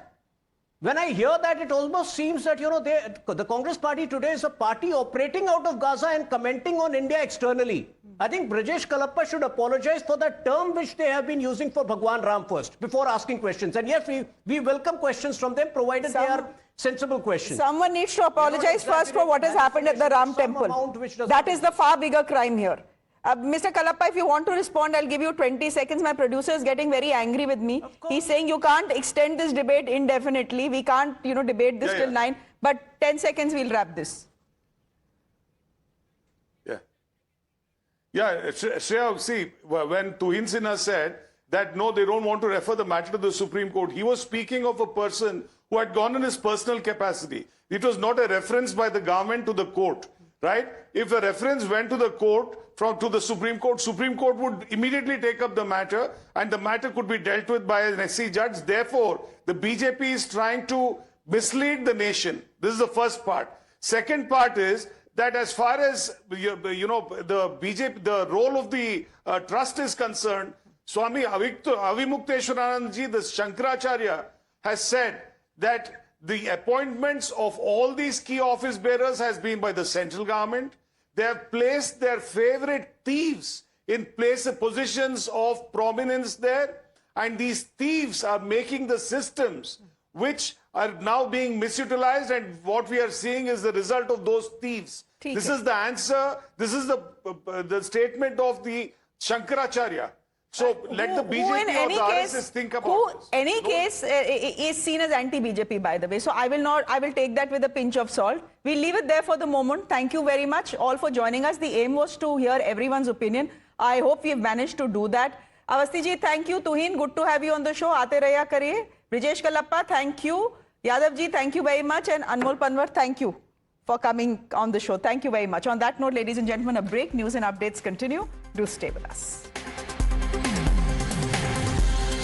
Speaker 7: When I hear that, it almost seems that, you know, the Congress party today is a party operating out of Gaza and commenting on India externally. I think Brajesh Kalappa should apologize for that term which they have been using for Bhagwan Ram first, before asking questions. And yes, we welcome questions from them, provided they are sensible questions.
Speaker 1: Someone needs to apologize first for what has happened at the Ram temple. That is the far bigger crime here. Mr. Kalappa, if you want to respond, I'll give you 20 seconds. My producer is getting very angry with me. He's saying you can't extend this debate indefinitely. We can't, you know, debate this till 9. But 10 seconds, we'll wrap this.
Speaker 10: Yeah, Shreya, see, when Tuhin Sinha said that no, they don't want to refer the matter to the Supreme Court, he was speaking of a person who had gone in his personal capacity. It was not a reference by the government to the court, right? If a reference went to the court, to the Supreme Court would immediately take up the matter and the matter could be dealt with by an SC judge. Therefore, the BJP is trying to mislead the nation. This is the first part. Second part is that as far as, you know, the BJP, the role of the trust is concerned, Swami Avimukteswaranand Ji, the Shankaracharya, has said that the appointments of all these key office bearers has been by the central government. They have placed their favorite thieves in positions of prominence there, and these thieves are making the systems which are now being misutilized, and what we are seeing is the result of those thieves. This is the answer. This is the statement of the Shankaracharya. So let the BJP or the RSS think about this.
Speaker 1: Any case is seen as anti-BJP, by the way. So I will take that with a pinch of salt. We'll leave it there for the moment. Thank you very much all for joining us. The aim was to hear everyone's opinion. I hope we've managed to do that. Avasthi ji, thank you. Tuhin, good to have you on the show. Aate raya kariye. Brijesh Kalappa, thank you. Yadav ji, thank you very much. And Anmol Panwar, thank you for coming on the show. Thank you very much. On that note, ladies and gentlemen, a break. News and updates continue. Do stay with us.